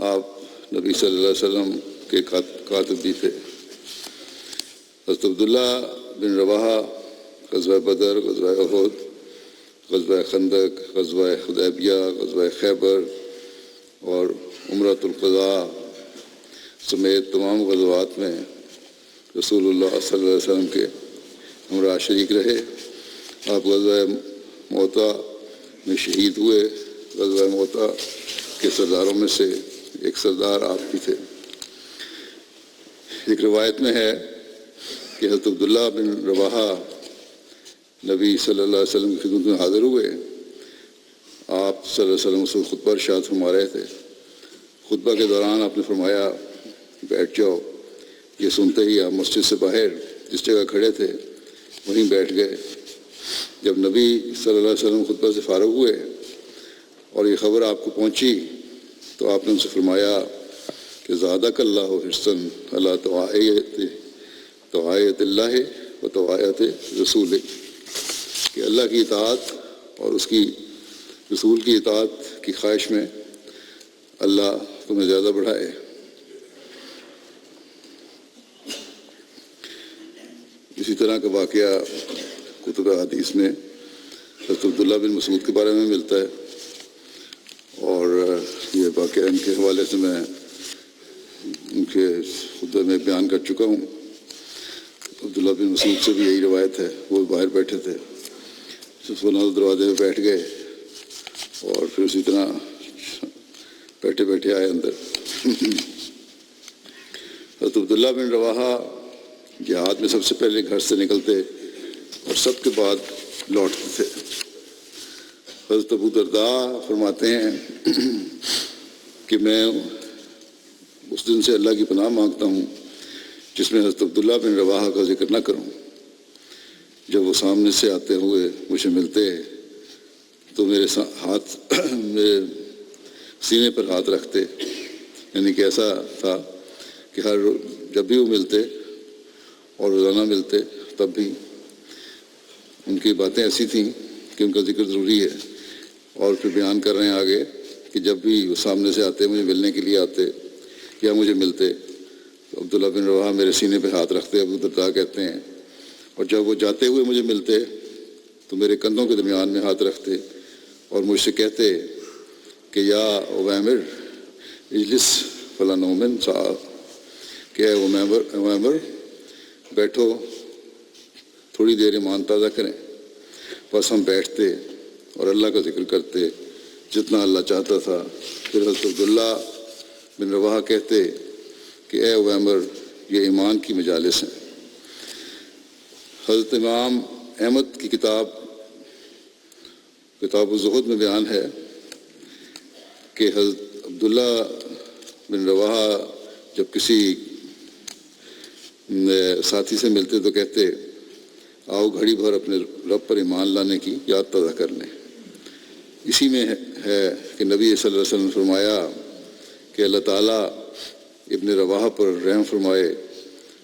آپ نبی صلی اللہ علیہ وسلم کے کاتب بھی تھے۔ حضرت عبداللہ بن رواحہ غزوہ بدر، غزوہ احد، غزوہ خندق، غزوہ حدیبیہ، غزوہ خیبر اور عمرۃ القضاء سمیت تمام غزوات میں رسول اللہ صلی اللہ علیہ وسلم کے ہمراہ شریک رہے۔ آپ غزوہ موتا میں شہید ہوئے۔ غزوہ موتا کے سرداروں میں سے ایک سردار آپ بھی تھے۔ ایک روایت میں ہے کہ حضرت عبداللہ بن رواحہ نبی صلی اللہ علیہ وسلم کی خدمت میں حاضر ہوئے۔ آپ صلی اللہ علیہ وسلم سے خطبہ ارشاد فرما رہے تھے۔ خطبہ کے دوران آپ نے فرمایا بیٹھ جاؤ۔ یہ سنتے ہی آپ مسجد سے باہر جس جگہ کھڑے تھے وہیں بیٹھ گئے۔ جب نبی صلی اللہ علیہ وسلم خطبہ سے فارغ ہوئے اور یہ خبر آپ کو پہنچی تو آپ نے ان سے فرمایا کہ زادک اللہ حرصاً علی طاعت اللہ و طاعت رسول، کہ اللہ کی اطاعت اور اس کی رسول کی اطاعت کی خواہش میں اللہ تمہیں زیادہ بڑھائے۔ اسی طرح کا واقعہ کتب حدیث میں حضرت عبداللہ بن مسعود کے بارے میں ملتا ہے، اور یہ واقعہ ان کے حوالے سے میں ان کے خطبے میں بیان کر چکا ہوں۔ عبداللہ بن مسعود سے بھی یہی روایت ہے، وہ باہر بیٹھے تھے، سونا دروازے میں بیٹھ گئے اور پھر اسی طرح بیٹھے بیٹھے آئے اندر۔ حضرت عبداللہ بن رواحہ جہاد میں سب سے پہلے گھر سے نکلتے اور سب کے بعد لوٹتے تھے۔ حضرت ابو درداء فرماتے ہیں کہ میں اس دن سے اللہ کی پناہ مانگتا ہوں جس میں حضرت عبداللہ بن رواحہ کا ذکر نہ کروں۔ جب وہ سامنے سے آتے ہوئے مجھے ملتے تو میرے سینے پر ہاتھ رکھتے، یعنی کہ ایسا تھا کہ جب بھی وہ ملتے اور روزانہ ملتے تب بھی ان کی باتیں ایسی تھیں کہ ان کا ذکر ضروری ہے۔ اور پھر بیان کر رہے ہیں آگے کہ جب بھی وہ سامنے سے آتے، مجھے ملنے کے لیے آتے یا مجھے ملتے تو عبداللہ بن رواحہ میرے سینے پہ ہاتھ رکھتے، ابو درداء کہتے ہیں، اور جب وہ جاتے ہوئے مجھے ملتے تو میرے کندھوں کے درمیان میں ہاتھ رکھتے اور مجھ سے کہتے کہ یا اویمر اجلس فلا نومن صاحب، کہ اے اویمر بیٹھو، تھوڑی دیر ایمان تازہ کریں۔ بس ہم بیٹھتے اور اللہ کا ذکر کرتے جتنا اللہ چاہتا تھا۔ پھر حضرت عبداللہ بن رواحہ کہتے کہ اے اویمر یہ ایمان کی مجالس ہیں۔ حضرت امام احمد کی کتاب الزہد میں بیان ہے کہ حضرت عبداللہ بن رواحہ جب کسی ساتھی سے ملتے تو کہتے آؤ گھڑی بھر اپنے رب پر ایمان لانے کی یاد تازہ کر لیں۔ اسی میں ہے کہ نبی صلی اللہ علیہ وسلم نے فرمایا کہ اللہ تعالیٰ ابن رواحہ پر رحم فرمائے،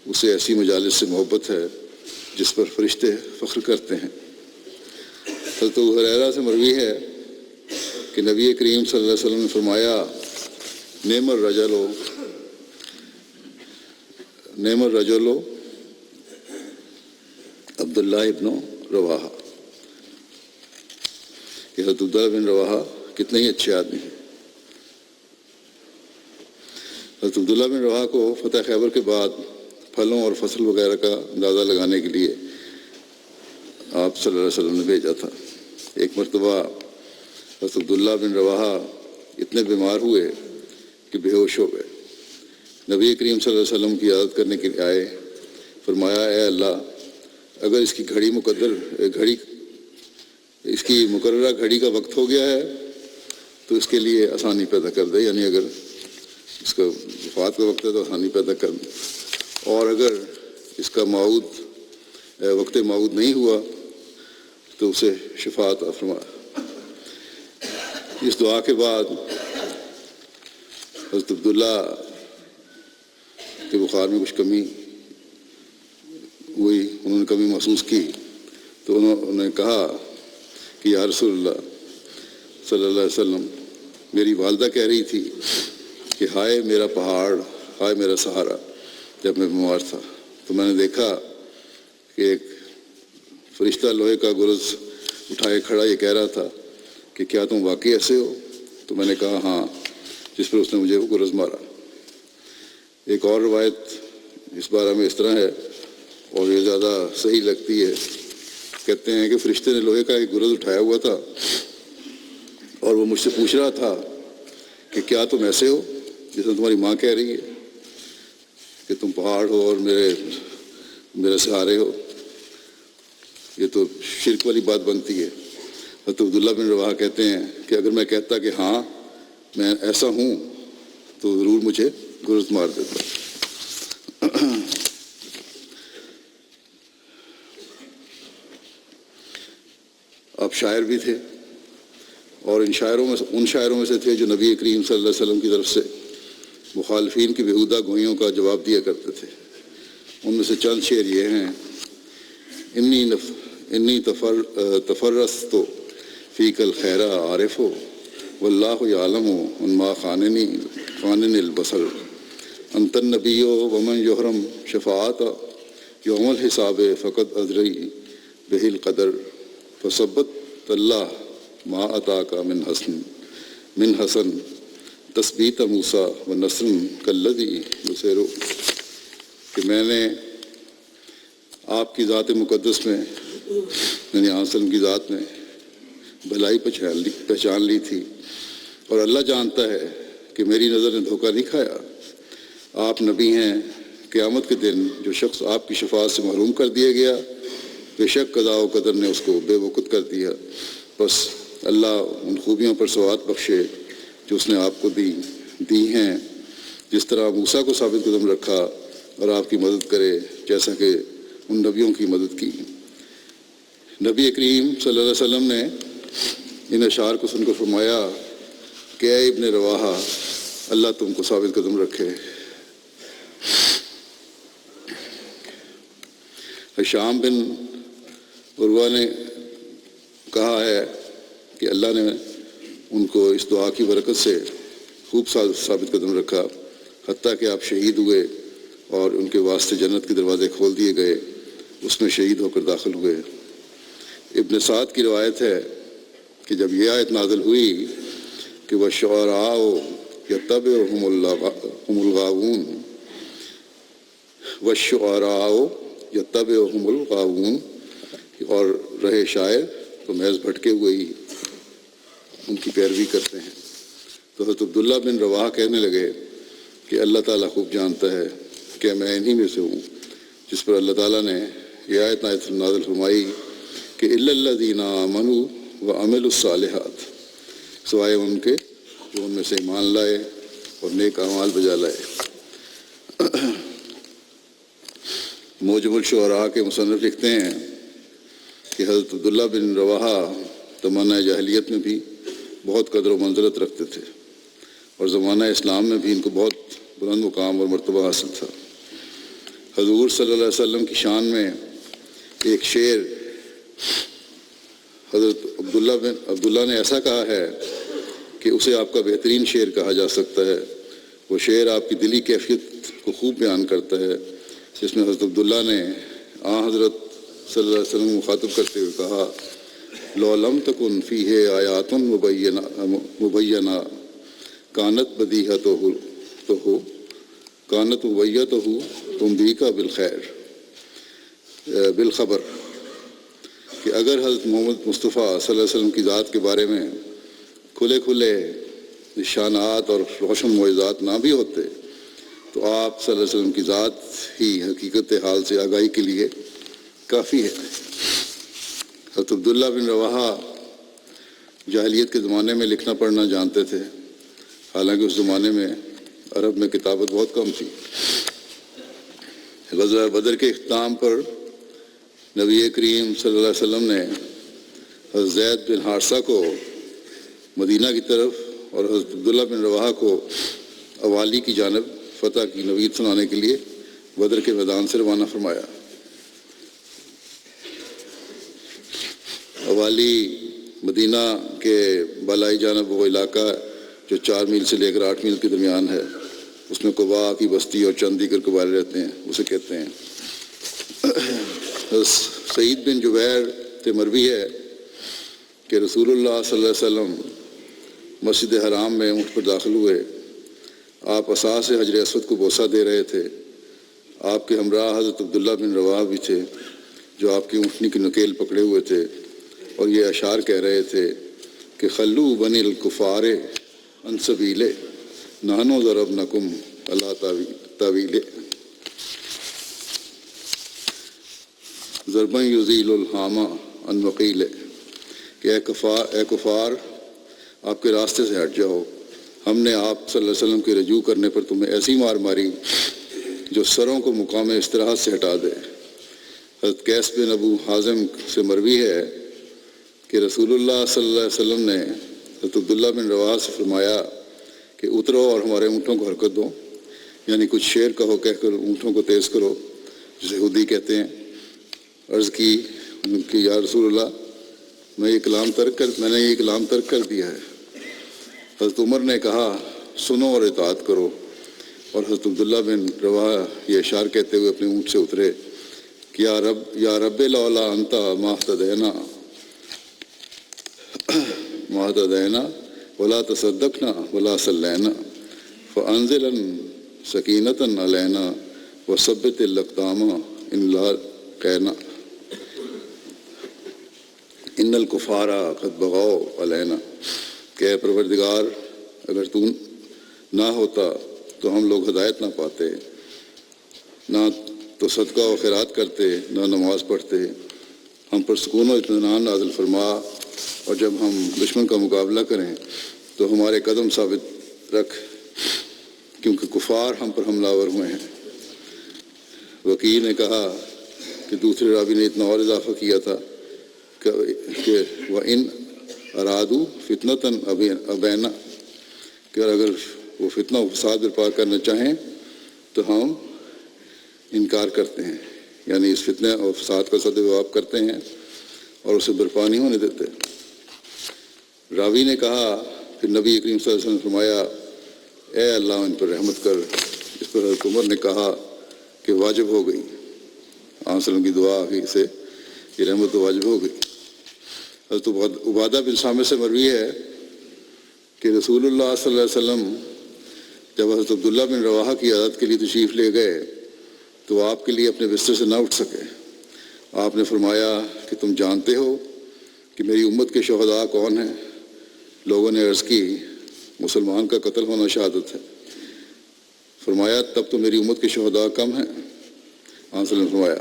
اسے ایسی مجالس سے محبت ہے جس پر فرشتے فخر کرتے ہیں۔ حضرت ابو ہریرہ سے مروی ہے کہ نبی کریم صلی اللہ علیہ وسلم نے فرمایا نعم الرجل عبداللہ ابن رواحہ، کہ حضرت عبداللہ بن رواحہ کتنے ہی اچھے آدمی ہیں۔ حضرت عبداللہ بن رواحہ کو فتح خیبر کے بعد پھلوں اور فصل وغیرہ کا اندازہ لگانے کے لیے آپ صلی اللہ علیہ وسلم نے بھیجا تھا۔ ایک مرتبہ حضرت عبداللہ بن رواحہ اتنے بیمار ہوئے کہ بے ہوش ہو گئے۔ نبی کریم صلی اللہ علیہ وسلم کی عادت کرنے کے لیے آئے، فرمایا اے اللہ اگر اس کی مقررہ گھڑی کا وقت ہو گیا ہے تو اس کے لیے آسانی پیدا کر دے، یعنی اگر اس کا وفات کا وقت ہے تو آسانی پیدا کر دے، اور اگر اس کا وقت موعود نہیں ہوا تو اسے شفا عطا فرما۔ اس دعا کے بعد حضرت عبداللہ کے بخار میں کچھ کمی ہوئی، انہوں نے کمی محسوس کی تو انہوں نے کہا کہ یا رسول اللہ صلی اللہ علیہ وسلم، میری والدہ کہہ رہی تھی کہ کہ ہائے میرا پہاڑ، ہائے میرا سہارا، جب میں بیمار تھا تو میں نے دیکھا کہ ایک فرشتہ لوہے کا گرز اٹھائے کھڑا یہ کہہ رہا تھا کہ کیا تم واقعی ایسے ہو؟ تو میں نے کہا ہاں، جس پر اس نے مجھے وہ گرز مارا۔ ایک اور روایت اس بارے میں اس طرح ہے اور یہ زیادہ صحیح لگتی ہے، کہتے ہیں کہ فرشتے نے لوہے کا ایک گرز اٹھایا ہوا تھا اور وہ مجھ سے پوچھ رہا تھا کہ کیا تم ایسے ہو جیسے تمہاری ماں کہہ رہی ہے کہ تم پہاڑ ہو اور میرے سہارے ہو؟ یہ تو شرک والی بات بنتی ہے۔ حضرت عبداللہ بن رواحہ کہتے ہیں کہ اگر میں کہتا کہ ہاں میں ایسا ہوں تو ضرور مجھے گرز مار دیتا۔ آپ شاعر بھی تھے اور ان شاعروں میں سے تھے جو نبی کریم صلی اللہ علیہ وسلم کی طرف سے مخالفین کی بیہودہ گوئیوں کا جواب دیا کرتے تھے۔ ان میں سے چند شعر یہ ہیں: انی تفرست فیک الخیر عارف واللہ یعلم ما خاننی البصر انت النبی ومن یحرم شفاعت یوم الحساب فقد ادری بہ القدر فثبت اللہ ما اتاک من حسن تثبیت موسیٰ و نصر کالذی یسیر، کہ میں نے آپ کی ذات مقدس میں یعنی آسلم کی ذات میں بھلائی پہچان لی تھی، اور اللہ جانتا ہے کہ میری نظر نے دھوکہ نہیں کھایا۔ آپ نبی ہیں، قیامت کے دن جو شخص آپ کی شفاعت سے محروم کر دیا گیا، بے شک قضاء و قدر نے اس کو بے وقت کر دیا، بس اللہ ان خوبیوں پر ثواب بخشے جو اس نے آپ کو دی ہیں، جس طرح موسیٰ کو ثابت قدم رکھا اور آپ کی مدد کرے جیسا کہ ان نبیوں کی مدد کی۔ نبی کریم صلی اللہ علیہ وسلم نے ان اشعار کو سن کر فرمایا کہ اے ابن رواحہ، اللہ تم کو ثابت قدم رکھے۔ ہشام بن عروہ نے کہا ہے کہ اللہ نے ان کو اس دعا کی برکت سے خوب ثابت قدم رکھا، حتیٰ کہ آپ شہید ہوئے اور ان کے واسطے جنت کے دروازے کھول دیے گئے، اس میں شہید ہو کر داخل ہوئے۔ ابن سعد کی روایت ہے کہ جب یہ آیت نازل ہوئی کہ وَالشُّعَرَاءُ يَتَّبِعُهُمُ الْغَاوُونَ وَالشُّعَرَاءُ يَتَّبِعُهُمُ الْغَاوُونَ، اور رہے شاعر تو محض بھٹکے ہوئے ہی ان کی پیروی کرتے ہیں، تو حضرت عبداللہ بن رواحہ کہنے لگے کہ اللہ تعالیٰ خوب جانتا ہے کہ میں انہی میں سے ہوں جس پر اللہ تعالیٰ نے یہ آیت نازل فرمائی کہ اِلَّا الَّذِينَ آمَنُوا وَعَمِلُوا الصَّالِحَاتِ، سوائے ان کے جو ان میں سے ایمان لائے اور نیک اعمال بجا لائے۔ موجب الشعراء کے مصنف لکھتے ہیں کہ حضرت عبداللہ بن رواحہ زمانہ جاہلیت میں بھی بہت قدر و منزلت رکھتے تھے اور زمانہ اسلام میں بھی ان کو بہت بلند مقام اور مرتبہ حاصل تھا۔ حضور صلی اللہ علیہ وسلم کی شان میں ایک شعر حضرت عبداللہ نے ایسا کہا ہے کہ اسے آپ کا بہترین شعر کہا جا سکتا ہے۔ وہ شعر آپ کی دلی کیفیت کو خوب بیان کرتا ہے، جس میں حضرت عبداللہ نے حضرت صلی اللہ علیہ وسلم مخاطب کرتے ہوئے کہا: لو لم تکن فیہ آیات مبینہ کانت مبیتہ تنبیک بالخبر، کہ اگر حضرت محمد مصطفیٰ صلی اللہ علیہ وسلم کی ذات کے بارے میں کھلے نشانات اور روشن معجزات نہ بھی ہوتے تو آپ صلی اللہ علیہ وسلم کی ذات ہی حقیقت حال سے آگاہی کے لیے کافی ہے۔ حضرت عبداللہ بن رواحہ جاہلیت کے زمانے میں لکھنا پڑھنا جانتے تھے، حالانکہ اس زمانے میں عرب میں کتابت بہت کم تھی۔ غزوہ بدر کے اختتام پر نبی کریم صلی اللہ علیہ وسلم نے حضرت زید بن حارثہ کو مدینہ کی طرف اور حضرت عبداللہ بن رواحہ کو اوالی کی جانب فتح کی نوید سنانے کے لیے بدر کے میدان سے روانہ فرمایا۔ اوالی مدینہ کے بالائی جانب وہ علاقہ جو 4 میل سے لے کر 8 میل کے درمیان ہے، اس میں قبا کی بستی اور چند دیگر قبائل رہتے ہیں، اسے کہتے ہیں۔ سعید بن جبیر سے مروی ہے کہ رسول اللہ صلی اللہ علیہ وسلم مسجد حرام میں اونٹ پر داخل ہوئے۔ آپ عصا سے حجر اسود کو بوسہ دے رہے تھے۔ آپ کے ہمراہ حضرت عبداللہ بن رواحہ بھی تھے جو آپ کی اونٹنی کی نکیل پکڑے ہوئے تھے اور یہ اشعار کہہ رہے تھے کہ خلو بنی الکفار عن سبیل نحن ضربنکم علی طویل ضربا یزیل الحامہ عن وقیل، کہ اے کفار آپ کے راستے سے ہٹ جاؤ، ہم نے آپ صلی اللہ علیہ وسلم کے رجوع کرنے پر تمہیں ایسی مار ماری جو سروں کو مقام استراحت سے ہٹا دے۔ حضرت قیس بن ابو حازم سے مروی ہے کہ رسول اللہ صلی اللہ علیہ وسلم نے حضرت عبداللہ بن رواحہ سے فرمایا کہ اترو اور ہمارے اونٹوں کو حرکت دو، یعنی کچھ شعر کہو، کہہ کر اونٹوں کو تیز کرو، جسے ہدی کہتے ہیں۔ عرض کی کہ یا رسول اللہ میں نے یہ کلام ترک کر دیا ہے۔ حضرت عمر نے کہا سنو اور اطاعت کرو، اور حضرت عبداللہ بن رواحہ یہ اشعار کہتے ہوئے اپنے اونٹ سے اترے کہ یا رب لولا انت ما اهتدینا ولا تصدقنا ولا صلینا فانزلا سکینۃ علینا وثبت الاقدام ان لاقینا ان الکفار قد بغوا علینا، کہ اے پروردگار اگر تو نہ ہوتا تو ہم لوگ ہدایت نہ پاتے، نہ تو صدقہ و خیرات کرتے، نہ نماز پڑھتے، ہم پر سکون و اطمینان نازل فرما، اور جب ہم دشمن کا مقابلہ کریں تو ہمارے قدم ثابت رکھ، کیونکہ کفار ہم پر حملہ آور ہوئے ہیں۔ وکیل نے کہا کہ دوسرے راوی نے اتنا اور اضافہ کیا تھا کہ وَإِنْ أَرَادُوا فِتْنَةً أَبَيْنَا، کہ اگر وہ فتنہ و فساد برپا کرنا چاہیں تو ہم انکار کرتے ہیں، یعنی اس فتنہ اور فساد کا سد جواب کرتے ہیں اور اسے برپا نہیں ہونے دیتے۔ راوی نے کہا پھر نبی کریم صلی اللہ علیہ وسلم نے فرمایا اے اللہ ان پر رحمت کر۔ اس پر حضرت عمر نے کہا کہ واجب ہو گئی، آن وسلم کی دعا ہی سے یہ رحمت تو واجب ہو گئی۔ حضرت عبادہ بن صامت سے مروی ہے کہ رسول اللہ صلی اللہ علیہ وسلم جب حضرت عبداللہ بن رواحہ کی عیادت کے لیے تشریف لے گئے تو آپ کے لیے اپنے بستر سے نہ اٹھ سکے۔ آپ نے فرمایا کہ تم جانتے ہو کہ میری امت کے شہداء کون ہیں؟ لوگوں نے عرض کی مسلمان کا قتل ہونا شہادت ہے۔ فرمایا تب تو میری امت کے شہداء کم ہیں۔ آن صلی اللہ علیہ وسلم نے فرمایا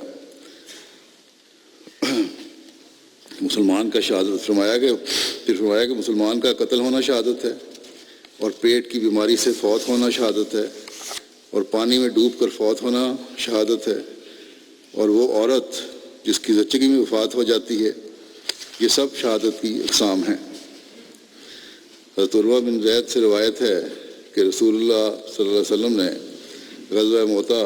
مسلمان کا شہادت، فرمایا کہ مسلمان کا قتل ہونا شہادت ہے، اور پیٹ کی بیماری سے فوت ہونا شہادت ہے، اور پانی میں ڈوب کر فوت ہونا شہادت ہے، اور وہ عورت جس کی زچگی میں وفات ہو جاتی ہے، یہ سب شہادت کی اقسام ہیں۔ حضرت عروہ بن زید سے روایت ہے کہ رسول اللہ صلی اللہ علیہ وسلم نے غزوہ موطا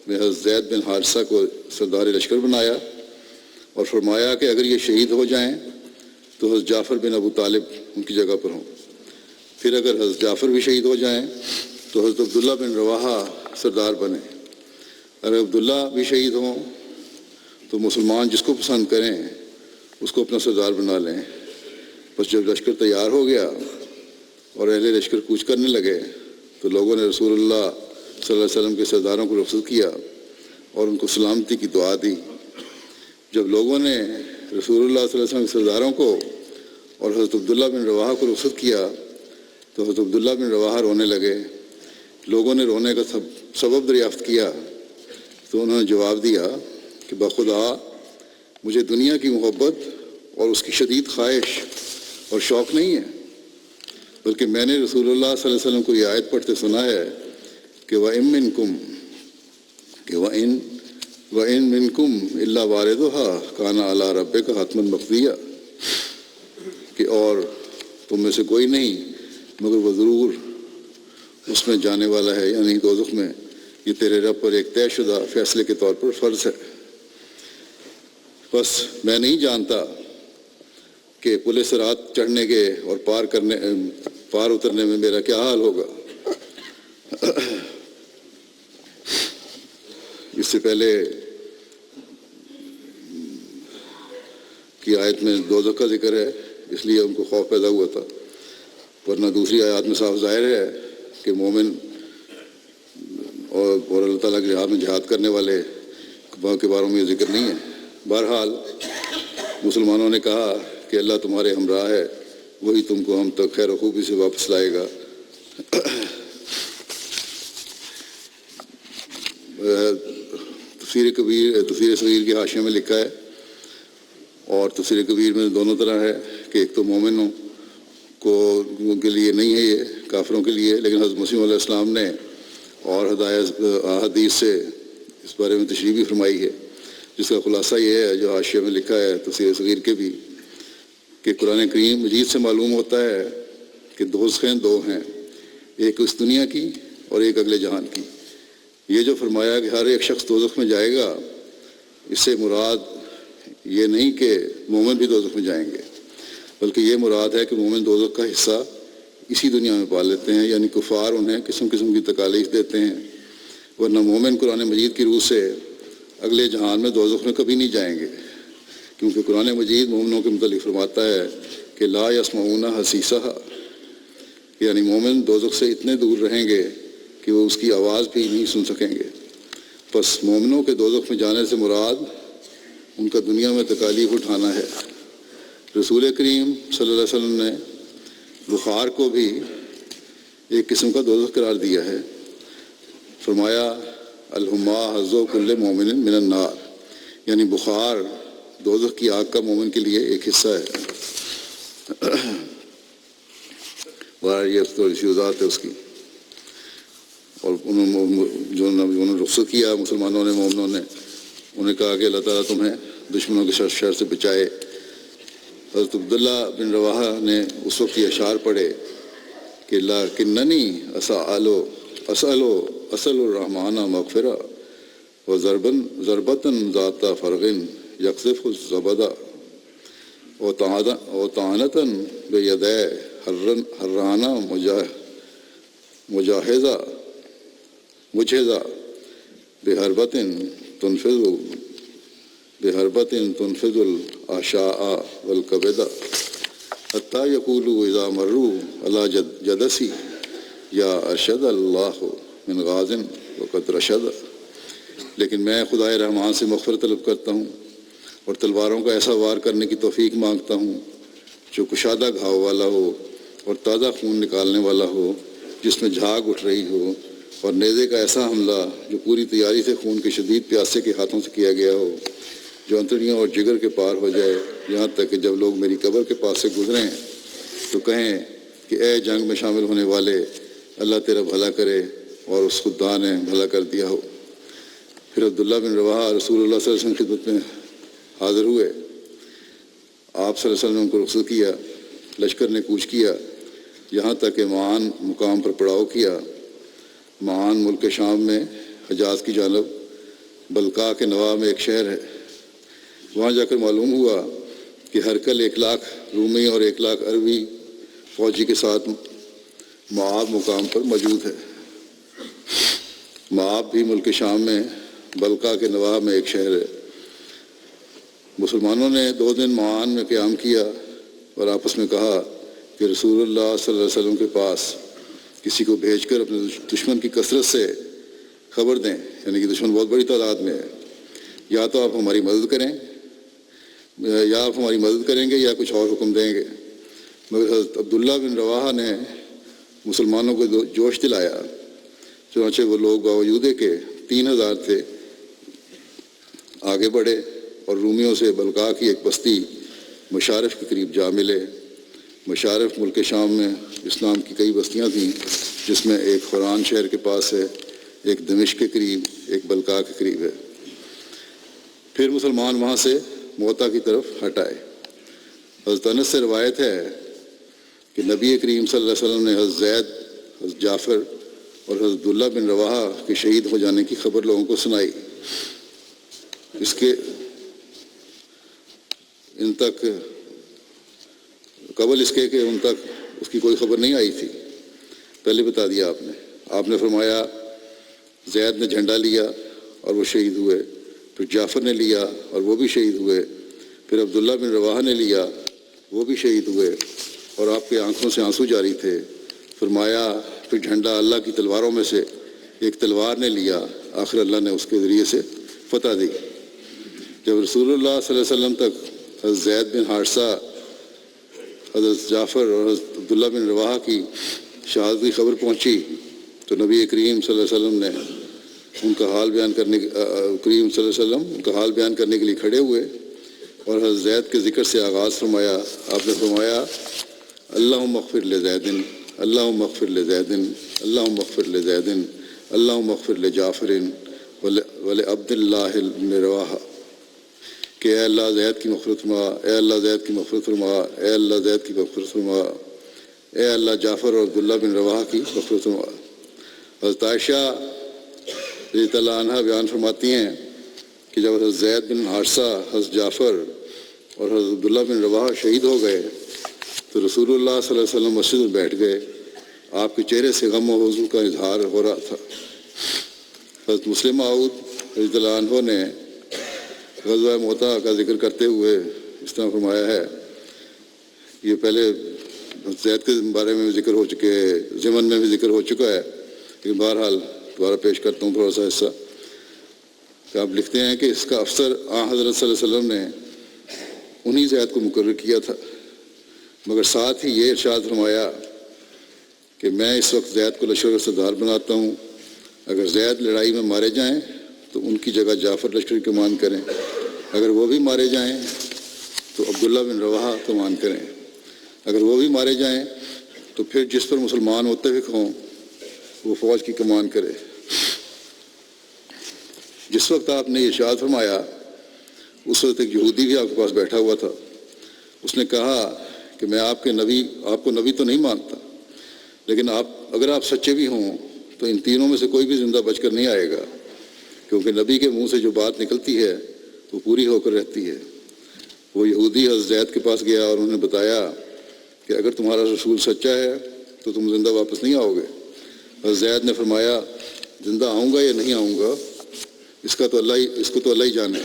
میں حضرت زید بن حارثہ کو سردار لشکر بنایا اور فرمایا کہ اگر یہ شہید ہو جائیں تو حضرت جعفر بن ابو طالب ان کی جگہ پر ہوں، پھر اگر حضرت جعفر بھی شہید ہو جائیں تو حضرت عبداللہ بن رواحہ سردار بنے، اگر عبداللہ بھی شہید ہوں تو مسلمان جس کو پسند کریں اس کو اپنا سردار بنا لیں۔ بس جب لشکر تیار ہو گیا اور اہل لشکر کوچ کرنے لگے تو لوگوں نے رسول اللہ صلی اللہ علیہ وسلم کے سرداروں کو رخصت کیا اور ان کو سلامتی کی دعا دی۔ جب لوگوں نے رسول اللہ صلی اللہ علیہ وسلم کے سرداروں کو اور حضرت عبداللہ بن رواحہ کو رخصت کیا تو حضرت عبداللہ بن رواحہ رونے لگے۔ لوگوں نے رونے کا سبب دریافت کیا تو انہوں نے جواب دیا کہ بخدا مجھے دنیا کی محبت اور اس کی شدید خواہش اور شوق نہیں ہے، بلکہ میں نے رسول اللہ صلی اللہ علیہ وسلم کو یہ آیت پڑھتے سنا ہے کہ وَإِن مِّنكُمْ إِلَّا وَارِدُهَا كَانَ عَلَىٰ رَبِّكَ حَتْمًا مَّقْضِيًّا، کہ اور تم میں سے کوئی نہیں مگر وہ ضرور اس میں جانے والا ہے، یعنی دوزخ میں، یہ تیرے رب پر ایک طے شدہ فیصلے کے طور پر فرض ہے۔ بس میں نہیں جانتا کہ پل صراط چڑھنے کے اور پار اترنے میں میرا کیا حال ہوگا۔ اس سے پہلے کی آیت میں دوزخ کا ذکر ہے، اس لیے ان کو خوف پیدا ہوا تھا، ورنہ دوسری آیات میں صاف ظاہر ہے کہ مومن اور اللہ تعالیٰ کی راہ میں جہاد کرنے والے کے بارے میں یہ ذکر نہیں ہے۔ بہرحال مسلمانوں نے کہا کہ اللہ تمہارے ہمراہ ہے، وہی تم کو ہم تک خیر و خوبی سے واپس لائے گا۔ تفسیر صغیر کی حاشیے میں لکھا ہے، اور تفسیر کبیر میں دونوں طرح ہے کہ ایک تو مومنوں کے لیے نہیں ہے یہ، کافروں کے لیے، لیکن حضرت مسیح علیہ السلام نے اور حدیث سے اس بارے میں تشریح بھی فرمائی ہے، جس کا خلاصہ یہ ہے جو حاشیے میں لکھا ہے تفسیر صغیر کے بھی، کہ قرآن کریم مجید سے معلوم ہوتا ہے کہ دوزخیں دو ہیں، ایک اس دنیا کی اور ایک اگلے جہان کی۔ یہ جو فرمایا کہ ہر ایک شخص دوزخ میں جائے گا، اس سے مراد یہ نہیں کہ مومن بھی دوزخ میں جائیں گے، بلکہ یہ مراد ہے کہ مومن دوزخ کا حصہ اسی دنیا میں پا لیتے ہیں، یعنی کفار انہیں قسم قسم کی تکالیف دیتے ہیں، ورنہ مومن قرآن مجید کی روح سے اگلے جہان میں دوزخ میں کبھی نہیں جائیں گے، کیونکہ قرآن مجید مومنوں کے متعلق فرماتا ہے کہ لا یسمعون حسیسہا، یعنی مومن دوزخ سے اتنے دور رہیں گے کہ وہ اس کی آواز بھی نہیں سن سکیں گے۔ پس مومنوں کے دوزخ میں جانے سے مراد ان کا دنیا میں تکالیف اٹھانا ہے۔ رسول کریم صلی اللہ علیہ وسلم نے بخار کو بھی ایک قسم کا دوزخ قرار دیا ہے، فرمایا الحما حظو کل مومن من النار، یعنی بخار دوزخ کی آگ کا مومن کے لیے ایک حصہ ہے۔ یہ تھوڑی سی وضاحت ہے اس کی۔ اور انہوں نے رخصت کیا مسلمانوں نے، مومنوں نے، انہیں کہا کہ اللہ تعالیٰ تمہیں دشمنوں کے شر سے بچائے۔ حضرت عبداللہ بن رواحہ نے اس وقت یہ اشعار پڑھے کہ لکننی اسأل الرحمن مغفرہ و ضربتاً ذات فرغن یقذف الزبدہ و طعنتاً بیدہ حرانہ مجہزہ بحربت تنفذ العشاء والکبدہ حتیٰ یقولوا اذا مروا علی جدسی یا ارشد اللہ من غاز وقد رشد۔ لیکن میں خدائے رحمان سے مغفرت طلب کرتا ہوں اور تلواروں کا ایسا وار کرنے کی توفیق مانگتا ہوں جو کشادہ گھاؤ والا ہو اور تازہ خون نکالنے والا ہو، جس میں جھاگ اٹھ رہی ہو، اور نیزے کا ایسا حملہ جو پوری تیاری سے خون کے شدید پیاسے کے ہاتھوں سے کیا گیا ہو، جو انتڑیوں اور جگر کے پار ہو جائے، یہاں تک کہ جب لوگ میری قبر کے پاس سے گزریں تو کہیں کہ اے جنگ میں شامل ہونے والے، اللہ تیرا بھلا کرے اور اس خدا نے بھلا کر دیا ہو۔ پھر عبداللہ بن رواحہ رسول اللہ صلی اللہ علیہ وسلم کی خدمت میں حاضر ہوئے، آپ صلی اللہ علیہ وسلم نے ان کو رخصت کیا، لشکر نے کوچ کیا، یہاں تک کہ معان مقام پر پڑاؤ کیا۔ معان ملک شام میں حجاز کی جانب بلقاء کے نواح میں ایک شہر ہے۔ وہاں جا کر معلوم ہوا کہ ہرکل 1,00,000 رومی اور 1,00,000 عربی فوجی کے ساتھ معاب مقام پر موجود ہے۔ معاب بھی ملک شام میں بلقاء کے نواح میں ایک شہر ہے۔ مسلمانوں نے 2 دن معان میں قیام کیا اور آپس میں کہا کہ رسول اللہ صلی اللہ علیہ وسلم کے پاس کسی کو بھیج کر اپنے دشمن کی کثرت سے خبر دیں، یعنی کہ دشمن بہت بڑی تعداد میں ہے، یا تو آپ ہماری مدد کریں گے یا کچھ اور حکم دیں گے۔ مگر حضرت عبداللہ بن رواحہ نے مسلمانوں کو جوش دلایا، چنانچہ وہ لوگ باوجود کہ 3,000 تھے آگے بڑھے اور رومیوں سے بلقاء کی ایک بستی مشارف کے قریب جا ملے۔ مشارف ملک شام میں اسلام کی کئی بستیاں تھیں، جس میں ایک خوران شہر کے پاس ہے، ایک دمشق کے قریب، ایک بلقاء کے قریب ہے۔ پھر مسلمان وہاں سے موتا کی طرف ہٹ آئے۔ حضرت انس سے روایت ہے کہ نبی کریم صلی اللہ علیہ وسلم نے حضرت زید، حضرت جعفر اور حضرت عبداللہ بن رواحہ کے شہید ہو جانے کی خبر لوگوں کو سنائی۔ اس کے قبل اس کے کہ ان تک اس کی کوئی خبر نہیں آئی تھی، پہلے بتا دیا آپ نے فرمایا زید نے جھنڈا لیا اور وہ شہید ہوئے، پھر جعفر نے لیا اور وہ بھی شہید ہوئے، پھر عبداللہ بن رواحہ نے لیا، وہ بھی شہید ہوئے، اور آپ کی آنکھوں سے آنسو جاری تھے۔ فرمایا پھر جھنڈا اللہ کی تلواروں میں سے ایک تلوار نے لیا، آخر اللہ نے اس کے ذریعے سے فتح دی۔ جب رسول اللہ صلی اللہ علیہ وسلم تک حضرت زید بن حارثہ، حضرت جعفر اور حضرت عبداللہ بن رواحہ کی شہادت کی خبر پہنچی تو نبی کریم صلی اللہ علیہ وسلم نے ان کا حال بیان کرنے کے لیے کھڑے ہوئے اور حضرت زید کے ذکر سے آغاز فرمایا۔ آپ نے فرمایا اللہم اغفر لزید، اللہم اغفر لزید، اللہم اغفر لزید، اللہم اغفر لجعفر ولعبد اللہ بن رواحہ، کہ اے اللہ زید کی مغفرت فرما، اے اللہ زید کی مغفرت فرما، اے اللہ زید کی مغفرت فرما، اے اللہ جعفر اور عبداللہ بن رواحہ کی مغفرت فرما۔ حضرت عائشہ رضی اللہ عنہا بیان فرماتی ہیں کہ جب حضرت زید بن حارثہ، حضرت جعفر اور حضرت عبداللہ بن رواحہ شہید ہو گئے تو رسول اللہ صلی اللہ علیہ وسلم مسجد میں بیٹھ گئے، آپ کے چہرے سے غم و حزن کا اظہار ہو رہا تھا۔ حضرت مسلم معود رضی اللہ عنہ نے غزوہ موتا کا ذکر کرتے ہوئے اس طرح فرمایا ہے، یہ پہلے زید کے بارے میں بھی ذکر ہو چکے، ضمن میں بھی ذکر ہو چکا ہے، لیکن بہرحال دوبارہ پیش کرتا ہوں تھوڑا سا حصہ کہ آپ لکھتے ہیں کہ اس کا افسر حضرت صلی اللہ علیہ وسلم نے انہی زید کو مقرر کیا تھا، مگر ساتھ ہی یہ ارشاد فرمایا کہ میں اس وقت زید کو لشکر کا سردار بناتا ہوں، اگر زید لڑائی میں مارے جائیں تو ان کی جگہ جعفر لشکر کی کمان کریں، اگر وہ بھی مارے جائیں تو عبداللہ بن رواحہ کمان کریں، اگر وہ بھی مارے جائیں تو پھر جس پر مسلمان متفق ہوں وہ فوج کی کمان کرے۔ جس وقت آپ نے ارشاد فرمایا اس وقت ایک یہودی بھی آپ کے پاس بیٹھا ہوا تھا، اس نے کہا کہ میں آپ کو نبی تو نہیں مانتا، لیکن اگر آپ سچے بھی ہوں تو ان تینوں میں سے کوئی بھی زندہ بچ کر نہیں آئے گا، کیونکہ نبی کے منہ سے جو بات نکلتی ہے وہ پوری ہو کر رہتی ہے۔ وہ یہودی حضرت زید کے پاس گیا اور انہوں نے بتایا کہ اگر تمہارا رسول سچا ہے تو تم زندہ واپس نہیں آؤ گے۔ حضرت زید نے فرمایا زندہ آؤں گا یا نہیں آؤں گا اس کو تو اللہ ہی جانے،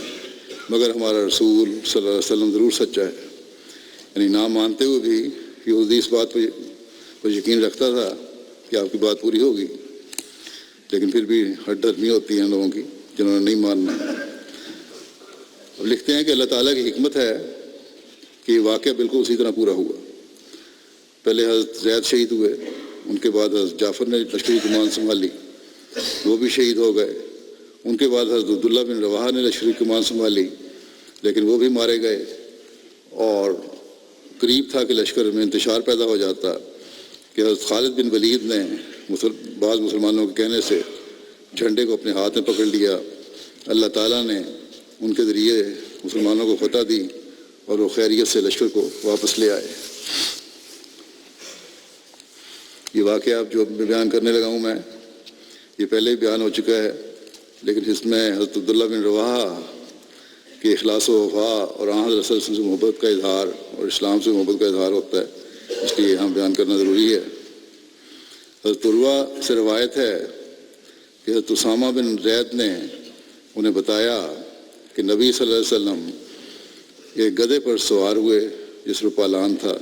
مگر ہمارا رسول صلی اللہ علیہ وسلم ضرور سچا ہے۔ یعنی نہ مانتے ہوئے بھی یہودی اس بات پر یقین رکھتا تھا کہ آپ کی بات پوری ہوگی، لیکن پھر بھی ہٹ ڈرمی ہوتی ہیں لوگوں کی جنہوں نے نہیں ماننا۔ اب لکھتے ہیں کہ اللہ تعالیٰ کی حکمت ہے کہ یہ واقعہ بالکل اسی طرح پورا ہوا۔ پہلے حضرت زید شہید ہوئے، ان کے بعد حضرت جعفر نے لشکری کمان سنبھالی، وہ بھی شہید ہو گئے، ان کے بعد حضرت عبداللہ بن رواحہ نے لشکری کمان سنبھالی لیکن وہ بھی مارے گئے، اور قریب تھا کہ لشکر میں انتشار پیدا ہو جاتا کہ حضرت خالد بن ولید نے بعض مسلمانوں کے کہنے سے جھنڈے کو اپنے ہاتھ میں پکڑ لیا۔ اللہ تعالیٰ نے ان کے ذریعے مسلمانوں کو فتح دی اور وہ خیریت سے لشکر کو واپس لے آئے۔ یہ واقعہ اب جو بیان کرنے لگا ہوں میں یہ پہلے ہی بیان ہو چکا ہے، لیکن اس میں حضرت عبداللہ بن رواحہ کے اخلاص و وفا اور حضرت صلی اللہ علیہ وسلم سے محبت کا اظہار اور اسلام سے محبت کا اظہار ہوتا ہے، اس لیے یہاں بیان کرنا ضروری ہے۔ حضرت عروہ سے روایت ہے کہ حضرت اسامہ بن زید نے انہیں بتایا کہ نبی صلی اللہ علیہ وسلم ایک گدھے پر سوار ہوئے جس پر پالان تھا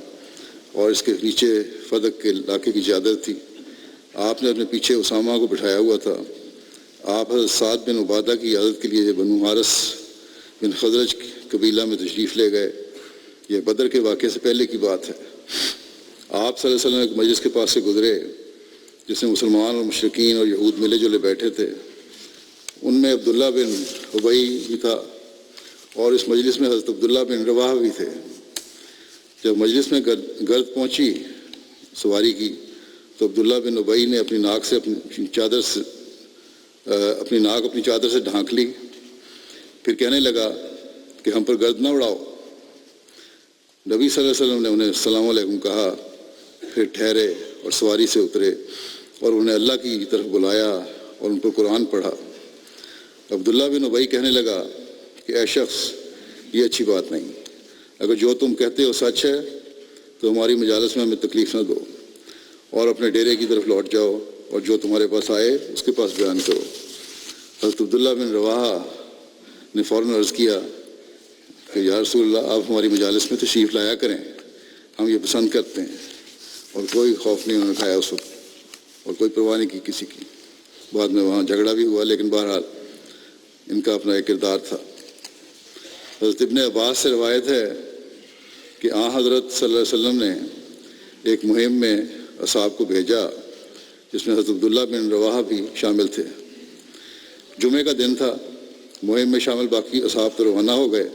اور اس کے نیچے فدق کے علاقے کی چادر تھی۔ آپ نے اپنے پیچھے اسامہ کو بٹھایا ہوا تھا۔ آپ حضرت سعد بن عبادہ کی عادت کے لیے بنو حارث بن خزرج قبیلہ میں تشریف لے گئے۔ یہ بدر کے واقعے سے پہلے کی بات ہے۔ آپ صلی اللہ علیہ وسلم ایک مجلس کے پاس سے گزرے جس میں مسلمان اور مشرکین اور یہود ملے جلے بیٹھے تھے، ان میں عبداللہ بن ابی بھی تھا اور اس مجلس میں حضرت عبداللہ بن رواحہ بھی تھے۔ جب مجلس میں گرد پہنچی سواری کی تو عبداللہ بن ابی نے اپنی ناک اپنی چادر سے ڈھانک لی، پھر کہنے لگا کہ ہم پر گرد نہ اڑاؤ۔ نبی صلی اللہ علیہ وسلم نے انہیں السلام علیکم کہا، پھر ٹھہرے اور سواری سے اترے اور انہیں اللہ کی طرف بلایا اور ان پر قرآن پڑھا۔ عبداللہ بن ابی کہنے لگا کہ اے شخص، یہ اچھی بات نہیں، اگر جو تم کہتے ہو سچ ہے تو ہماری مجالس میں ہمیں تکلیف نہ دو اور اپنے ڈیرے کی طرف لوٹ جاؤ اور جو تمہارے پاس آئے اس کے پاس بیان کرو۔ حضرت عبداللہ بن رواحہ نے فوراً عرض کیا کہ یا رسول اللہ آپ ہماری مجالس میں تشریف لایا کریں، ہم یہ پسند کرتے ہیں۔ اور کوئی خوف نہیں انہوں نے کھایا اس وقت اور کوئی پرواہ نہیں کی کسی کی۔ بعد میں وہاں جھگڑا بھی ہوا، لیکن بہرحال ان کا اپنا ایک کردار تھا۔ حضرت ابن عباس سے روایت ہے کہ حضرت صلی اللہ علیہ وسلم نے ایک مہم میں اصحاب کو بھیجا جس میں حضرت عبداللہ بن رواحہ بھی شامل تھے۔ جمعے کا دن تھا، مہم میں شامل باقی اصحاب تو روانہ ہو گئے۔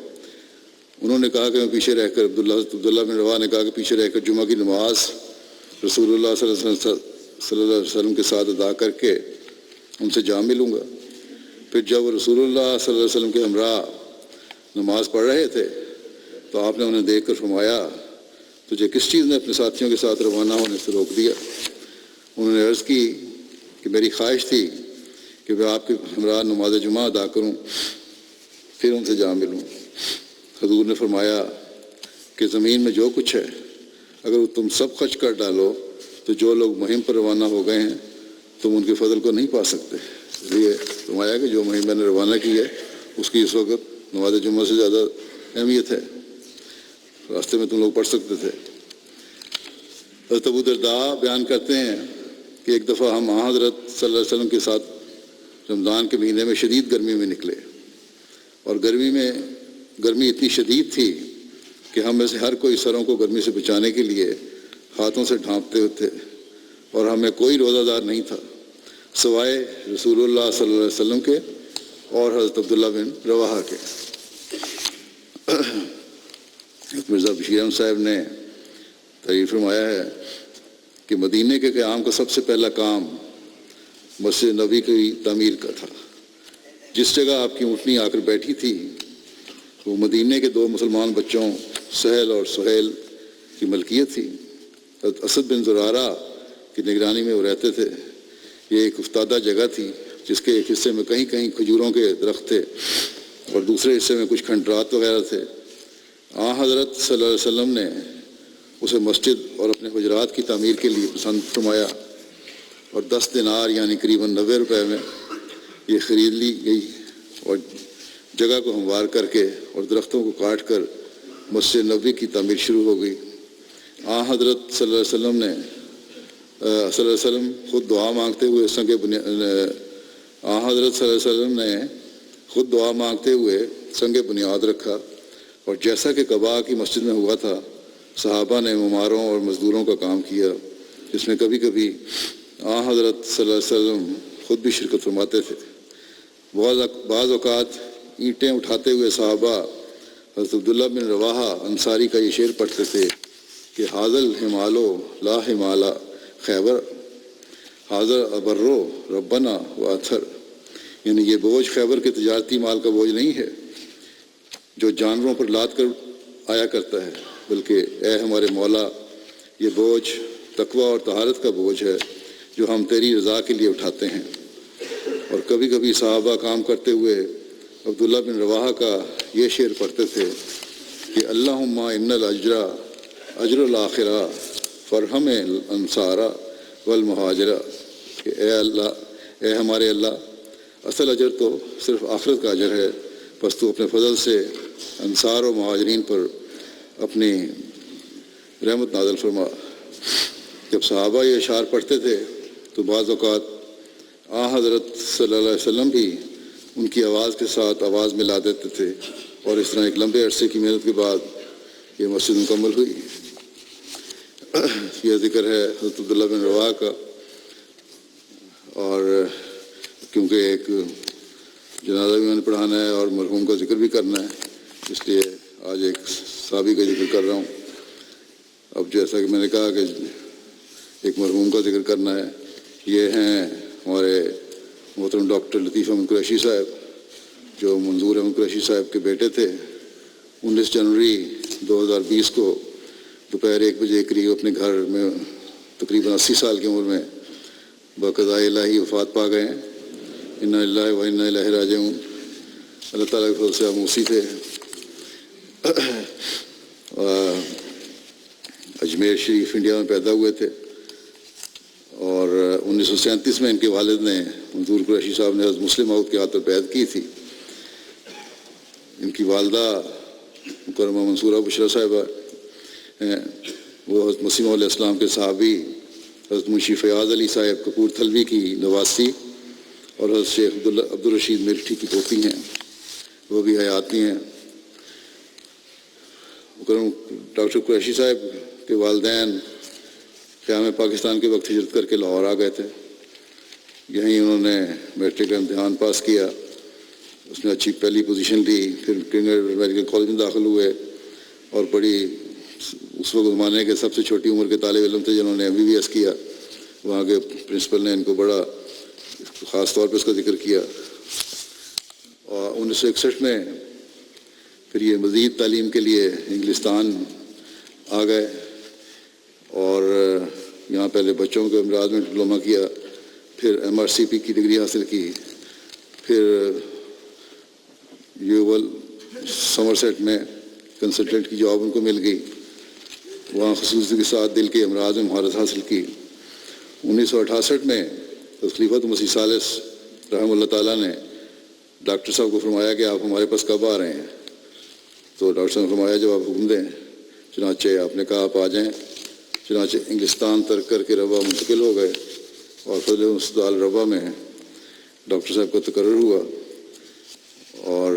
انہوں نے کہا کہ میں پیچھے رہ کر حضرت عبداللہ بن رواحہ نے کہا کہ پیچھے رہ کر جمعہ کی نماز رسول اللہ صلی اللہ علیہ وسلم کے ساتھ ادا کر کے ان سے جا ملوں گا۔ پھر جب وہ رسول اللہ صلی اللہ علیہ وسلم کے ہمراہ نماز پڑھ رہے تھے تو آپ نے انہیں دیکھ کر فرمایا تجھے کس چیز نے اپنے ساتھیوں کے ساتھ روانہ ہونے سے روک دیا؟ انہوں نے عرض کی کہ میری خواہش تھی کہ میں آپ کے ہمراہ نماز جمعہ ادا کروں پھر ان سے جا ملوں۔ حضور نے فرمایا کہ زمین میں جو کچھ ہے اگر تم سب خرچ کر ڈالو تو جو لوگ مہم پر روانہ ہو گئے ہیں تم ان کے فضل کو نہیں پا سکتے۔ اس لیے فرمایا کہ جو مہم میں نے روانہ کی ہے اس کی اس وقت نماز جمعہ سے زیادہ اہمیت ہے، راستے میں تم لوگ پڑھ سکتے تھے۔ حضرت ابو درداء بیان کرتے ہیں کہ ایک دفعہ ہم حضرت صلی اللہ علیہ وسلم کے ساتھ رمضان کے مہینے میں شدید گرمی میں نکلے اور گرمی اتنی شدید تھی کہ ہم میں سے ہر کوئی سروں کو گرمی سے بچانے کے لیے ہاتھوں سے ڈھانپتے تھے اور ہمیں کوئی روزہ دار نہیں تھا سوائے رسول اللہ صلی اللہ علیہ وسلم کے اور حضرت عبداللہ بن رواحہ کے۔ مرزا بشیر احمد صاحب نے تحریر فرمایا ہے کہ مدینے کے قیام کا سب سے پہلا کام مسجد نبوی کی تعمیر کا تھا۔ جس جگہ آپ کی اونٹنی آ کر بیٹھی تھی وہ مدینے کے 2 مسلمان بچوں سہل اور سہیل کی ملکیت تھی۔ حضرت اسد بن زرارہ کی نگرانی میں وہ رہتے تھے۔ یہ ایک افتادہ جگہ تھی جس کے ایک حصے میں کہیں کہیں کھجوروں کے درخت تھے اور دوسرے حصے میں کچھ کھنڈرات وغیرہ تھے۔ حضرت صلی اللہ علیہ وسلم نے اسے مسجد اور اپنے حجرات کی تعمیر کے لیے پسند فرمایا اور 10 دینار یعنی قریباً 90 روپے میں یہ خرید لی گئی اور جگہ کو ہموار کر کے اور درختوں کو کاٹ کر مسجد نبوی کی تعمیر شروع ہو گئی۔ حضرت صلی اللہ علیہ وسلم خود دعا مانگتے ہوئے حضرت صلی اللہ علیہ وسلم نے خود دعا مانگتے ہوئے سنگ بنیاد رکھا اور جیسا کہ قباء کی مسجد میں ہوا تھا صحابہ نے معماروں اور مزدوروں کا کام کیا، جس میں کبھی کبھی حضرت صلی اللہ علیہ وسلم خود بھی شرکت فرماتے تھے۔ بعض اوقات اینٹیں اٹھاتے ہوئے صحابہ حضرت عبداللہ بن رواحہ انصاری کا یہ شعر پڑھتے تھے کہ حاضل ہمالو لا ہمالا خیبر حاضر ابرو ربنا و اتھر، یعنی یہ بوجھ خیبر کے تجارتی مال کا بوجھ نہیں ہے جو جانوروں پر لاد کر آیا کرتا ہے، بلکہ اے ہمارے مولا یہ بوجھ تقوی اور طہارت کا بوجھ ہے جو ہم تیری رضا کے لیے اٹھاتے ہیں۔ اور کبھی کبھی صحابہ کام کرتے ہوئے عبداللہ بن رواحہ کا یہ شعر پڑھتے تھے کہ اللہم ان الاجرا اجر الاخرہ فرحم الانصارا والمہاجرہ، کہ اے اللہ، اے ہمارے اللہ، اصل اجر تو صرف آخرت کا اجر ہے، بس تو اپنے فضل سے انصار و مہاجرین پر اپنی رحمت نازل فرما۔ جب صحابہ یہ اشعار پڑھتے تھے تو بعض اوقات حضرت صلی اللہ علیہ وسلم بھی ان کی آواز کے ساتھ آواز ملا دیتے تھے اور اس طرح ایک لمبے عرصے کی محنت کے بعد یہ مسجد مکمل ہوئی۔ یہ ذکر ہے حضرت عبداللہ بن رواحہ کا، اور کیونکہ ایک جنازہ بھی میں نے پڑھانا ہے اور مرحوم کا ذکر بھی کرنا ہے، اس لیے آج ایک صحابی کا ذکر کر رہا ہوں۔ اب جیسا کہ میں نے کہا کہ ایک مرحوم کا ذکر کرنا ہے، یہ ہیں ہمارے محترم ڈاکٹر لطیف احمد قریشی صاحب جو منظور احمد قریشی صاحب کے بیٹے تھے۔ 19 جنوری 2020 کو دوپہر 1 بجے قریب اپنے گھر میں تقریباً 80 سال کی عمر میں بقضاء الہی وفات پا گئے ہیں۔ انا للہ و انا الیہ راجعون۔ اللہ تعالیٰ کے فضل سے ہم اسی تھے۔ اجمیر شریف انڈیا میں پیدا ہوئے تھے، اور 1937 میں ان کے والد نے منظور قریشی صاحب نے حضرت مسلم موعود کے ہاتھ پر بیعت کی تھی۔ ان کی والدہ مکرمہ منصورہ بشرا صاحبہ ہیں، وہ حضرت مسیح موعود علیہ السلام کے صحابی حضرت منشی فیاض علی صاحب کپور تھلوی کی نواسی اور حضرت شیخ عبدالرشید میرٹھی کی پوتی ہیں، وہ بھی حیاتی ہیں۔ ڈاکٹر قریشی صاحب کے والدین قیام پاکستان کے وقت ہجرت کر کے لاہور آ گئے تھے۔ یہیں انہوں نے میٹرک کا امتحان پاس کیا، اس میں اچھی پہلی پوزیشن لی، پھر کنگ میڈیکل کالج میں داخل ہوئے، اور بڑی اس وقت زمانے کے سب سے چھوٹی عمر کے طالب علم تھے جنہوں نے MBBS کیا۔ وہاں کے پرنسپل نے ان کو بڑا خاص طور پہ اس کا ذکر کیا، اور 1961 میں پھر یہ مزید تعلیم کے لیے انگلستان آ گئے، اور یہاں پہلے بچوں کے امراض میں ڈپلومہ کیا، پھر MRCP کی ڈگری حاصل کی، پھر یوول سمرسیٹ میں کنسلٹنٹ کی جاب ان کو مل گئی، وہاں خصوصی کے ساتھ دل کے امراض میں مہارت حاصل کی۔ 1968 میں خلیفۃ مسیح ثالث رحمہ اللہ تعالیٰ نے ڈاکٹر صاحب کو فرمایا کہ آپ ہمارے پاس کب آ رہے ہیں؟ تو ڈاکٹر صاحب نے فرمایا جب آپ حکم دیں۔ چنانچہ آپ نے کہا آپ آ جائیں۔ چنانچہ انگلستان ترک کر کے ربا منتقل ہو گئے، اور فضل ہسپتال ربا میں ڈاکٹر صاحب کا تقرر ہوا، اور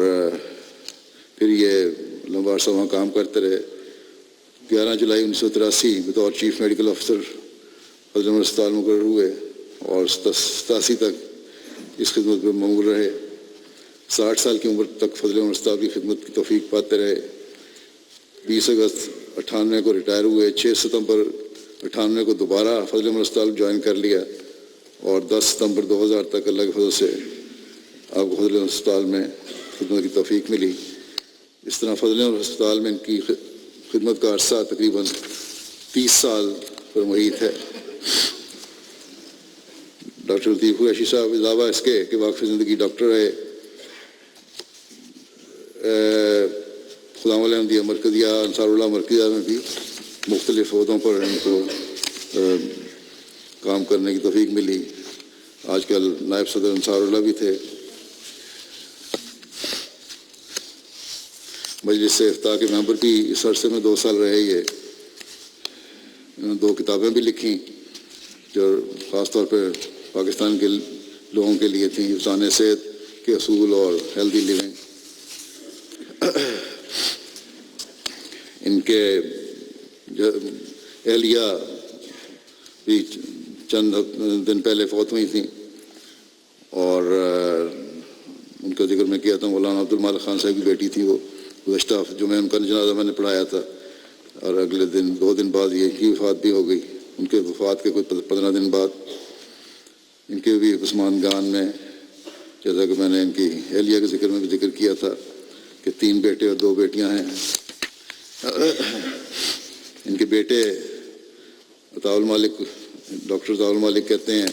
پھر یہ لمبا عرصہ وہاں کام کرتے رہے۔ 11 جولائی 1983 بطور چیف میڈیکل آفیسر فضل ہسپتال مقرر ہوئے، اور 87 تک اس خدمت میں مأمور رہے۔ 60 سال کی عمر تک فضل ہسپتال کی خدمت کی توفیق پاتے رہے۔ 20 اگست 98 کو ریٹائر ہوئے۔ 6 ستمبر 98 کو دوبارہ فضل ہسپتال جوائن کر لیا، اور 10 ستمبر 2000 تک اللہ کے فضل سے آپ کو فضل ہسپتال میں خدمت کی توفیق ملی۔ اس طرح فضل ہسپتال میں ان کی خدمت کا عرصہ تقریباً 30 سال پر محیط ہے۔ ڈاکٹر لطیف قریشی صاحب علاوہ اس کے کہ واقف زندگی ڈاکٹر رہے، خدام الحمدیہ مرکزیہ انصار اللہ مرکزیہ میں بھی مختلف عہدوں پر ان کو کام کرنے کی توفیق ملی۔ آج کل نائب صدر انصار اللہ بھی تھے۔ مجلس افتاء کے ممبر بھی اس عرصے میں 2 سال رہے۔ یہ انہوں نے 2 کتابیں بھی لکھیں جو خاص طور پہ پاکستان کے لوگوں کے لیے تھیں، حفظان صحت کے اصول اور ہیلدی لیونگ۔ ان کے اہلیہ بھی چند دن پہلے فوت ہوئی تھیں، اور ان کا ذکر میں کیا تھا۔ مولانا عبد المالک خان صاحب کی بیٹی تھی، وہ گزشتہ جمعہ ان کا جنازہ میں نے پڑھایا تھا، اور اگلے دن 2 دن بعد یہ کی وفات بھی ہو گئی۔ ان کے وفات کے کوئی 15 دن بعد ان کے بھی پسماندگان میں، جیسا کہ میں نے ان کی اہلیہ کے ذکر میں بھی ذکر کیا تھا کہ 3 بیٹے اور 2 بیٹیاں ہیں۔ ان کے بیٹے عطاء المالک، ڈاکٹر عطاء المالک کہتے ہیں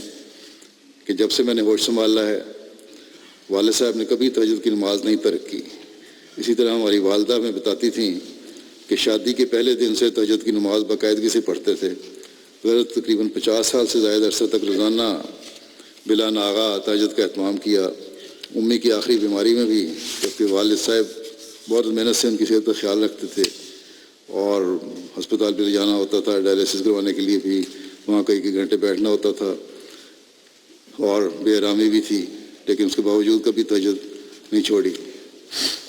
کہ جب سے میں نے ہوش سنبھالا ہے والد صاحب نے کبھی تہجد کی نماز نہیں ترک کی۔ اسی طرح ہماری والدہ میں بتاتی تھیں کہ شادی کے پہلے دن سے تہجد کی نماز باقاعدگی سے پڑھتے تھے۔ تقریباً 50 سال سے زائد عرصہ تک روزانہ بلا ناغہ تہجد کا اہتمام کیا۔ امی کی آخری بیماری میں بھی جبکہ والد صاحب بہت محنت سے ان کی صحت کا خیال رکھتے تھے، اور ہسپتال پہ لے جانا ہوتا تھا، ڈائلیسس کروانے کے لیے بھی وہاں کئی گھنٹے بیٹھنا ہوتا تھا، اور بے آرامی بھی تھی، لیکن اس کے باوجود کبھی تہجد نہیں چھوڑی۔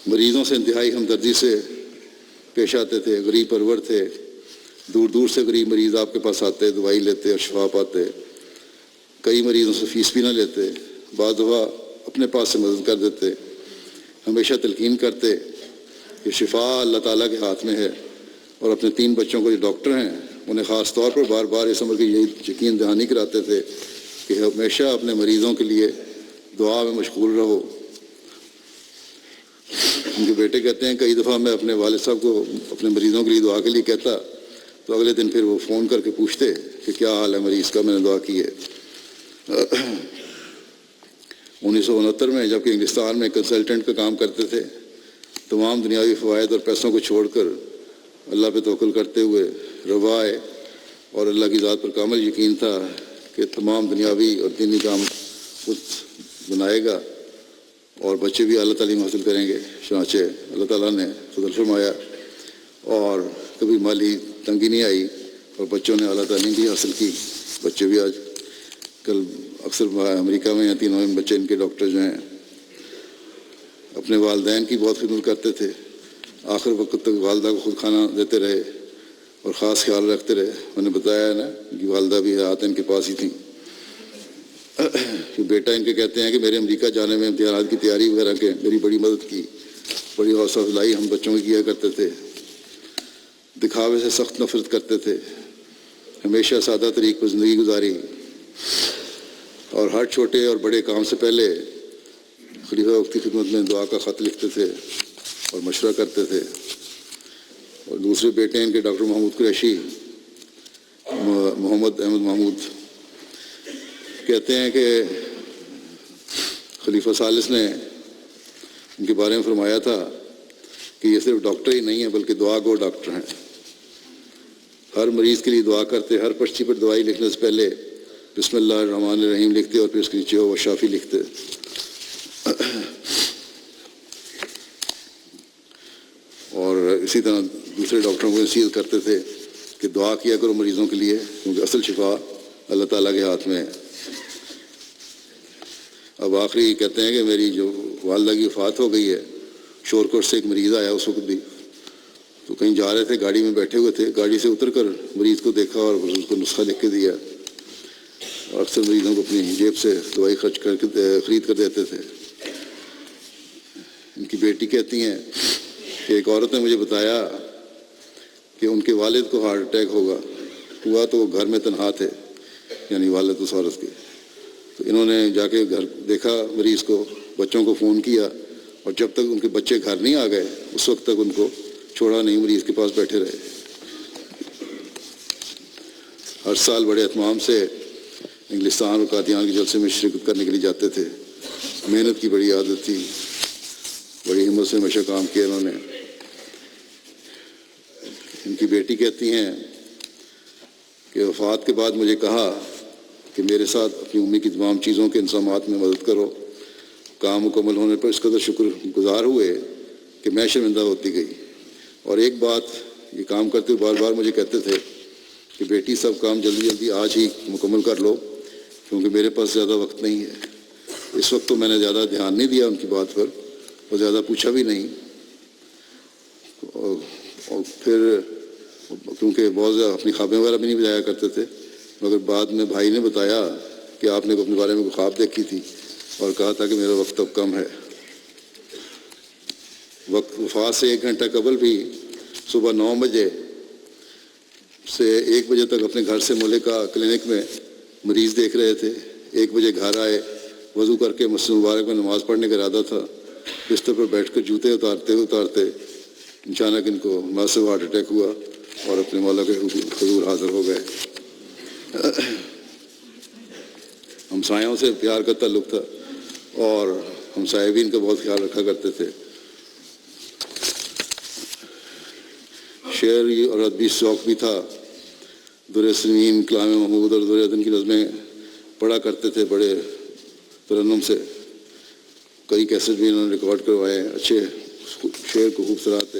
مریضوں سے انتہائی ہمدردی سے پیش آتے تھے، غریب پرور تھے۔ دور دور سے غریب مریض آپ کے پاس آتے، دوائی لیتے اور شفا پاتے۔ کئی مریضوں سے فیس بھی نہ لیتے، بعض دفعہ اپنے پاس سے مدد کر دیتے۔ ہمیشہ تلقین کرتے کہ شفا اللہ تعالیٰ کے ہاتھ میں ہے، اور اپنے 3 بچوں کو جو ڈاکٹر ہیں انہیں خاص طور پر بار بار اس عمر کی یہی یقین دہانی کراتے تھے کہ ہمیشہ اپنے مریضوں کے لیے دعا میں مشغول رہو۔ ان کے بیٹے کہتے ہیں کئی دفعہ میں اپنے والد صاحب کو اپنے مریضوں کے لیے دعا کے لیے کہتا تو اگلے دن پھر وہ فون کر کے پوچھتے کہ کیا حال ہے مریض کا، میں نے دعا کی ہے۔ 1969 میں جبکہ انگلستان میں کنسلٹنٹ کا کام کرتے تھے، تمام دنیاوی فوائد اور پیسوں کو چھوڑ کر اللہ پہ توکل کرتے ہوئے روا ہے اور اللہ کی ذات پر کامل یقین تھا کہ تمام دنیاوی اور دینی کام خود بنائے گا اور بچے بھی اعلیٰ تعلیم حاصل کریں گے. چنانچہ اللہ تعالیٰ نے فضل فرمایا اور کبھی مالی تنگی نہیں آئی اور بچوں نے اعلیٰ تعلیم بھی حاصل کی. بچے بھی آج کل اکثر امریکہ میں یا تینوں میں بچے ان کے ڈاکٹر جو ہیں. اپنے والدین کی بہت خدمت کرتے تھے, آخر وقت تک والدہ کو خود کھانا دیتے رہے اور خاص خیال رکھتے رہے. میں نے بتایا ہے نا کہ والدہ بھی حیات ان کے پاس ہی تھیں. بیٹا ان کے کہتے ہیں کہ میرے امریکہ جانے میں امتحانات کی تیاری وغیرہ کے میری بڑی مدد کی, بڑی حوصلہ افزائی ہم بچوں کی کیا کرتے تھے. دکھاوے سے سخت نفرت کرتے تھے, ہمیشہ سادہ طریق پر زندگی گزاری اور ہر چھوٹے اور بڑے کام سے پہلے خلیفہ وقت کی خدمت میں دعا کا خط لکھتے تھے اور مشورہ کرتے تھے. اور دوسرے بیٹے ان کے ڈاکٹر محمود قریشی, محمد احمد محمود, کہتے ہیں کہ خلیفہ ثالث نے ان کے بارے میں فرمایا تھا کہ یہ صرف ڈاکٹر ہی نہیں ہیں بلکہ دعا گو ڈاکٹر ہیں. ہر مریض کے لیے دعا کرتے, ہر پرچی پر دوائی لکھنے سے پہلے بسم اللہ الرحمن الرحیم لکھتے اور پھر اس کے نیچے وہ شافی لکھتے. اور اسی طرح دوسرے ڈاکٹروں کو نصیحت کرتے تھے کہ دعا کیا کرو مریضوں کے لیے کیونکہ اصل شفا اللہ تعالیٰ کے ہاتھ میں ہے. اب آخری کہتے ہیں کہ میری جو والدہ کی وفات ہو گئی ہے, شور کوٹ سے ایک مریض آیا اس وقت بھی, تو کہیں جا رہے تھے, گاڑی میں بیٹھے ہوئے تھے, گاڑی سے اتر کر مریض کو دیکھا اور اس کو نسخہ لکھ کے دیا. اور اکثر مریضوں کو اپنی جیب سے دوائی خرچ کر کے خرید کر دیتے تھے. ان کی بیٹی کہتی ہیں کہ ایک عورت نے مجھے بتایا کہ ان کے والد کو ہارٹ اٹیک ہوا تو وہ گھر میں تنہا تھے, یعنی والد اس عورت کے. تو انہوں نے جا کے گھر دیکھا مریض کو, بچوں کو فون کیا اور جب تک ان کے بچے گھر نہیں آ گئے اس وقت تک ان کو چھوڑا نہیں, مریض کے پاس بیٹھے رہے. ہر سال بڑے اہتمام سے انگلستان اور قادیان کے جلسے میں شرکت کرنے کے لیے جاتے تھے. محنت کی بڑی عادت تھی, بڑی ہمت سے ہمیشہ کام کیا انہوں نے. ان کی بیٹی کہتی ہیں کہ وفات کے بعد مجھے کہا کہ میرے ساتھ اپنی امی کی تمام چیزوں کے انتظامات میں مدد کرو. کام مکمل ہونے پر اس قدر شکر گزار ہوئے کہ میں شرمندہ ہوتی گئی. اور ایک بات یہ کام کرتے ہوئے بار بار مجھے کہتے تھے کہ بیٹی سب کام جلدی جلدی آج ہی مکمل کر لو کیونکہ میرے پاس زیادہ وقت نہیں ہے. اس وقت تو میں نے زیادہ دھیان نہیں دیا ان کی بات پر اور زیادہ پوچھا بھی نہیں. اور پھر کیونکہ بہت زیادہ اپنی خوابیں وغیرہ بھی نہیں بجایا کرتے تھے, مگر بعد میں بھائی نے بتایا کہ آپ نے اپنے بارے میں خواب دیکھی تھی اور کہا تھا کہ میرا وقت اب کم ہے. وفات سے 1 گھنٹہ قبل بھی صبح 9 بجے سے 1 بجے تک اپنے گھر سے ملکہ کلینک میں مریض دیکھ رہے تھے. 1 بجے گھر آئے, وضو کر کے مسجد مبارک میں نماز پڑھنے کا ارادہ تھا. بستر پر بیٹھ کر جوتے اتارتے اچانک ان کو میسو ہارٹ اٹیک ہوا اور اپنے مولا کے حضور حاضر ہو گئے. ہمسایوں سے پیار کا تعلق تھا اور ہمسائے بھی ان کا بہت خیال رکھا کرتے تھے. شعر اور ادبی شوق بھی تھا. در سنین, کلام محمود اور در کی نظمیں پڑھا کرتے تھے بڑے ترنم سے. کئی کیسٹ بھی انہوں نے ریکارڈ کروائے. اچھے شعر کو خوبصورت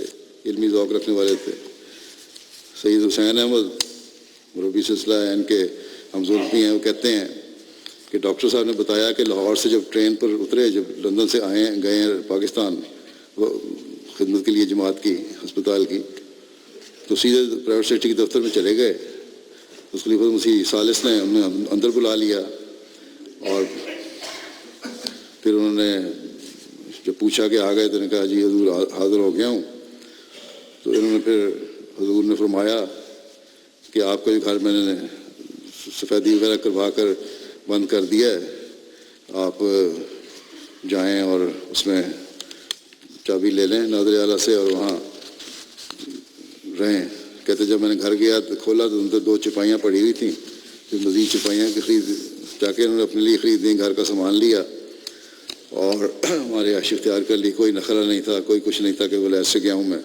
علمی ذوق رکھنے والے تھے. سید حسین احمد مربی سلسلہ ہے, ان کے ہمزول بھی ہیں. وہ کہتے ہیں کہ ڈاکٹر صاحب نے بتایا کہ لاہور سے جب ٹرین پر اترے, جب لندن سے گئے ہیں پاکستان خدمت کے لیے جماعت کی ہسپتال کی, تو سیدھے پرائیویٹ سیکٹر کے دفتر میں چلے گئے. اس خلیفہ مسیح ثالث نے انہیں اندر بلا لیا اور پھر انہوں نے جب پوچھا کہ آ گئے تو نے کہا جی حضور حاضر ہو گیا ہوں. تو انہوں نے پھر حضور نے فرمایا کہ آپ کا جو گھر میں نے سفیدی وغیرہ کروا کر بند کر دیا ہے, آپ جائیں اور اس میں چابی لے لیں ناظر اعلیٰ سے اور وہاں رہیں. کہتے جب میں نے گھر گیا تو کھولا تو ان پر 2 چپائیاں پڑی ہوئی تھیں. پھر مزید چپائیاں جا کے انہوں نے اپنے لیے خرید دیں, گھر کا سامان لیا اور ہمارے عیش اختیار کر لی. کوئی نخرہ نہیں تھا, کوئی کچھ نہیں تھا کہ بولے ایسے گیا ہوں میں.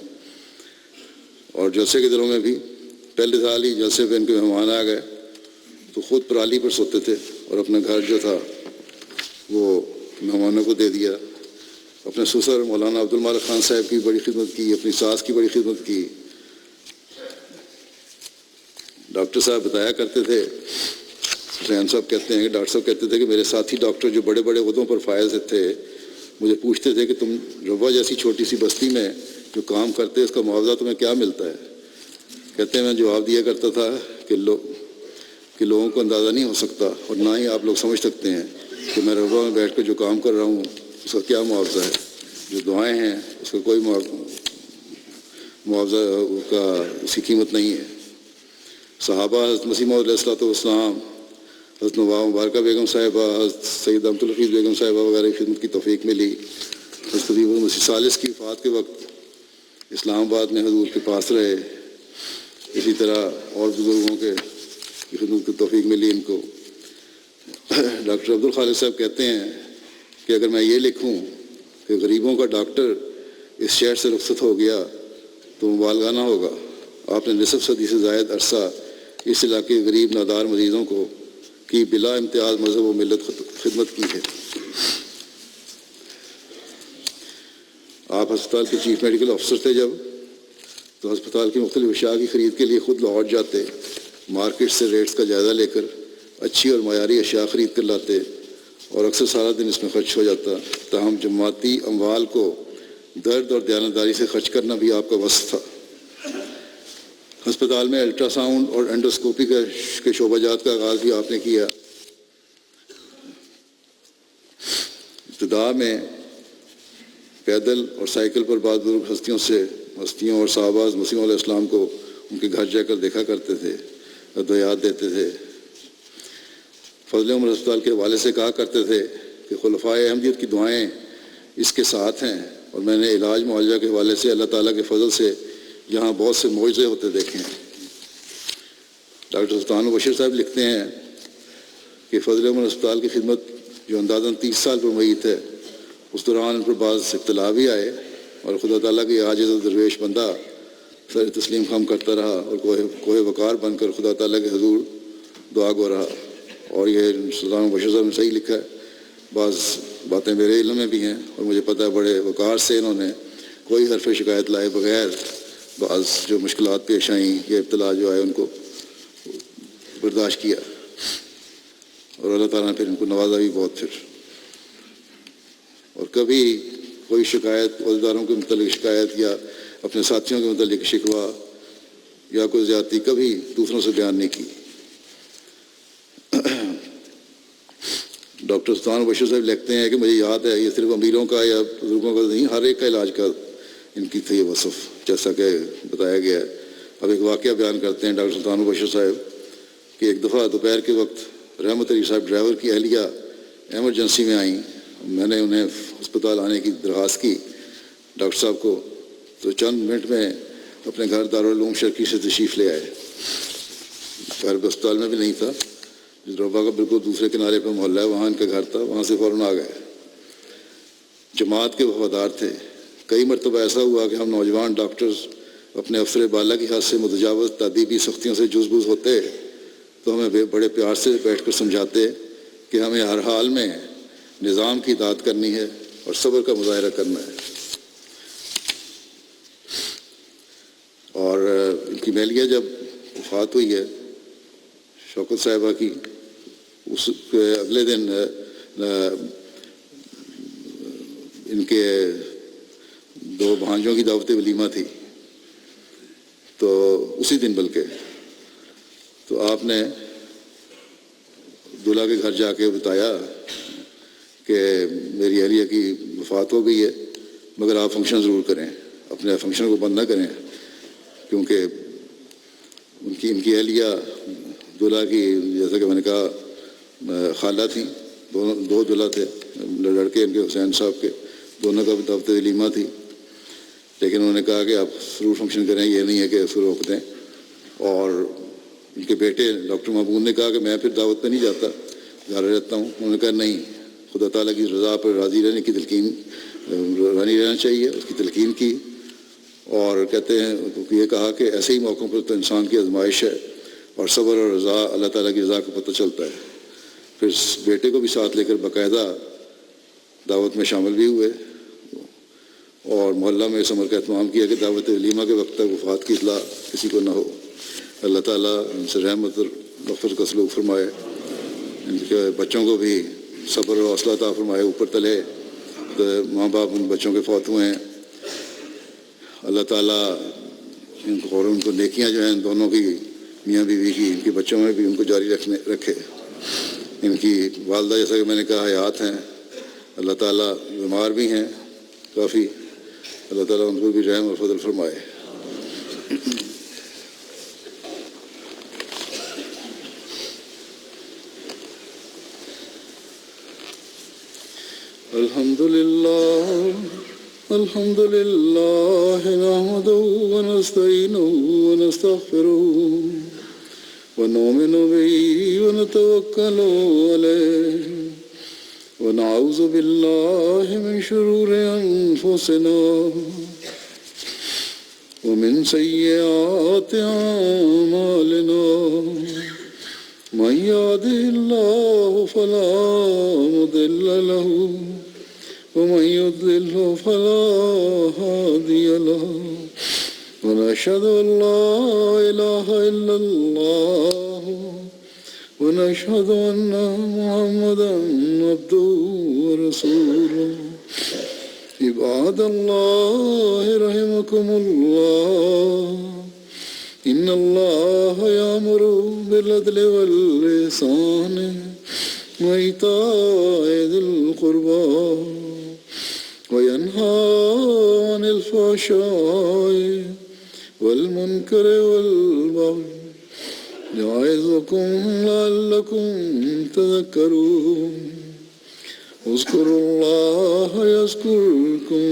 اور جلسے کے دنوں میں بھی پہلے سال ہی جلسے پہ ان کے مہمان آ گئے تو خود پرالی پر سوتے تھے اور اپنا گھر جو تھا وہ مہمانوں کو دے دیا. اپنے سسر مولانا عبد المالک خان صاحب کی بڑی خدمت کی, اپنی ساس کی بڑی خدمت کی. ڈاکٹر صاحب بتایا کرتے تھے, حسین صاحب کہتے ہیں کہ ڈاکٹر صاحب کہتے تھے کہ میرے ساتھی ڈاکٹر جو بڑے بڑے عہدوں پر فائز تھے مجھے پوچھتے تھے کہ تم روا جیسی چھوٹی سی بستی میں جو کام کرتے اس کا معاوضہ تمہیں کیا ملتا ہے. کہتے ہیں میں جواب دیا کرتا تھا کہ لوگوں کو اندازہ نہیں ہو سکتا اور نہ ہی آپ لوگ سمجھ سکتے ہیں کہ میں روا میں بیٹھ کر جو کام کر رہا ہوں اس کا کیا معاوضہ ہے. جو دعائیں ہیں اس کا کوئی معاوضہ کا اس کی قیمت نہیں ہے. صحابہ حضرت مسیح موعود علیہ الصلوۃ والسلام, حضرت نواب مبارکہ بیگم صاحبہ, حضرت سید احمد الحفیظ بیگم صاحبہ وغیرہ کی خدمت کی توفیق ملی. حضرت خلیفہ مسیح ثالث کی وفات کے وقت اسلام آباد میں حضور کے پاس رہے. اسی طرح اور بزرگوں کی خدمت کی توفیق ملی ان کو. ڈاکٹر عبد الخالق صاحب کہتے ہیں کہ اگر میں یہ لکھوں کہ غریبوں کا ڈاکٹر اس شہر سے رخصت ہو گیا تو مبالغہ نہ ہوگا. آپ نے نصف صدی سے زائد عرصہ اس علاقے کے غریب نادار مریضوں کی بلا امتیاز مذہب و ملت خدمت کی ہے. آپ ہسپتال کے چیف میڈیکل افسر تھے جب, تو ہسپتال کی مختلف اشیاء کی خرید کے لیے خود لاہور جاتے, مارکیٹ سے ریٹس کا جائزہ لے کر اچھی اور معیاری اشیاء خرید کر لاتے اور اکثر سارا دن اس میں خرچ ہو جاتا. تاہم جماعتی اموال کو درد اور دیانتداری سے خرچ کرنا بھی آپ کا وصف تھا. ہسپتال میں الٹرا ساؤنڈ اور اینڈوسکوپی کے شعبہ جات کا آغاز بھی آپ نے کیا. ابتدا میں پیدل اور سائیکل پر بعض بزرگ ہستیوں اور صحابہ مسیح علیہ السلام کو ان کے گھر جا کر دیکھا کرتے تھے, ادویات دیتے تھے. فضل عمر ہسپتال کے حوالے سے کہا کرتے تھے کہ خلفائے احمدیت کی دعائیں اس کے ساتھ ہیں اور میں نے علاج معالجہ کے حوالے سے اللہ تعالیٰ کے فضل سے یہاں بہت سے معجزے ہوتے دیکھے ہیں. ڈاکٹر سلطان بشیر صاحب لکھتے ہیں کہ فضل عمر ہسپتال کی خدمت جو اندازاً 30 سال پر میت ہے, اس دوران ان پر بعض ابتلا بھی آئے اور خدا تعالیٰ کی عاجز و درویش بندہ سر تسلیم خم کرتا رہا اور کوہ وقار بن کر خدا تعالیٰ کے حضور دعا گو رہا. اور یہ سلطان بشیر صاحب نے صحیح لکھا ہے. بعض باتیں میرے علم میں بھی ہیں اور مجھے پتہ ہے بڑے وقار سے انہوں نے کوئی حرف شکایت لائے بغیر بعض جو مشکلات پیش آئیں یا ابتلا جو آئے ان کو برداشت کیا اور اللہ تعالیٰ نے پھر ان کو نوازا بھی بہت. پھر اور کبھی کوئی شکایت عہدیداروں کے متعلق شکایت یا اپنے ساتھیوں کے متعلق شکوہ یا کوئی زیادتی کبھی دوسروں سے بیان نہیں کی. ڈاکٹر سلطان بشیر صاحب لکھتے ہیں کہ مجھے یاد ہے یہ صرف امیروں کا یا بزرگوں کا نہیں, ہر ایک کا علاج کا ان کی تھی یہ وصف جیسا کہ بتایا گیا ہے. اب ایک واقعہ بیان کرتے ہیں ڈاکٹر سلطان بشیر صاحب کہ ایک دفعہ دوپہر کے وقت رحمت علی صاحب ڈرائیور کی اہلیہ ایمرجنسی میں آئیں. میں نے انہیں ہسپتال آنے کی درخواست کی ڈاکٹر صاحب کو, تو چند منٹ میں اپنے گھر دارالعلوم شرقی سے تشریف لے آئے. خیر ہسپتال میں بھی نہیں تھا, ربا کا بالکل دوسرے کنارے پہ محلہ ہے, وہاں ان کا گھر تھا, وہاں سے فوراً آ گئے. جماعت کے وفادار تھے. کئی مرتبہ ایسا ہوا کہ ہم نوجوان ڈاکٹرز اپنے افسر بالا کی حد سے متجاوز تعدیبی سختیوں سے جز بوز ہوتے تو ہمیں بڑے پیار سے بیٹھ کر سمجھاتے کہ ہمیں ہر حال میں نظام کی اطاعت کرنی ہے اور صبر کا مظاہرہ کرنا ہے. اور ان کی میلیہ جب وفات ہوئی ہے شوکت صاحبہ کی, اس اگلے دن ان کے 2 بھانجوں کی دعوت ولیمہ تھی, تو اسی دن بلکہ تو آپ نے دلہا کے گھر جا کے بتایا کہ میری اہلیہ کی وفات ہو گئی ہے, مگر آپ فنکشن ضرور کریں, اپنے فنکشن کو بند نہ کریں, کیونکہ ان کی اہلیہ دلہا کی جیسا کہ میں نے کہا خالہ تھیں, 2 دلہا تھے لڑکے ان کے حسین صاحب کے, دونوں کا بھی دعوت ولیمہ تھی. لیکن انہوں نے کہا کہ آپ ضرور فنکشن کریں, یہ نہیں ہے کہ اس کو روک دیں. اور ان کے بیٹے ڈاکٹر محمود نے کہا کہ میں پھر دعوت پہ نہیں جاتا, گھر رہتا ہوں. انہوں نے کہا نہیں, خدا تعالیٰ کی رضا پر راضی رہنے کی تلقین رانی رہنا چاہیے, اس کی تلقین کی. اور کہتے ہیں یہ کہا کہ ایسے ہی موقعوں پر تو انسان کی آزمائش ہے اور صبر اور رضا اللہ تعالیٰ کی رضا کا پتہ چلتا ہے۔ پھر بیٹے کو بھی ساتھ لے کر باقاعدہ دعوت میں شامل بھی ہوئے اور محلہ میں اس عمل کا اہتمام کیا کہ دعوت ولیمہ کے وقت تک وفات کی اطلاع کسی کو نہ ہو۔ اللہ تعالیٰ ان سے رحمت اور مغفرت کا سلوک فرمائے، ان کے بچوں کو بھی صبر اور حوصلہ عطا فرمائے۔ اوپر تلے تو ماں باپ ان بچوں کے فوت ہوئے ہیں، اللہ تعالیٰ ان کو اور ان کو نیکیاں جو ہیں ان دونوں کی، میاں بیوی کی، ان کے بچوں میں بھی ان کو جاری رکھے۔ ان کی والدہ جیسا کہ میں نے کہا حیات ہیں، اللہ تعالیٰ بیمار بھی ہیں کافی، اللہ تعالیٰ ان کو بھی رحم اور فضل فرمائے۔ الحمد للہ نحمده ونستعینه ونستغفره ونؤمن به ونتوکل علیہ ونعوذ باللہ من شرور انفسنا ومن سیئات اعمالنا من يهده الله فلا مضل له ومن يضلل فلا هادي له ونشهد أن لا إله إلا الله ونشهد أن محمدا عبده ورسوله عباد الله رحمكم الله إن الله يأمر بالعدل والإحسان وإيتاء ذي القربى وينهى عن الفحشاء والمنكر والبغي يعظكم لعلكم تذكرون اذكروا الله يذكركم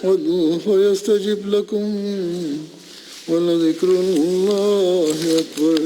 وادعوه يستجب لكم ولذكر الله أكبر۔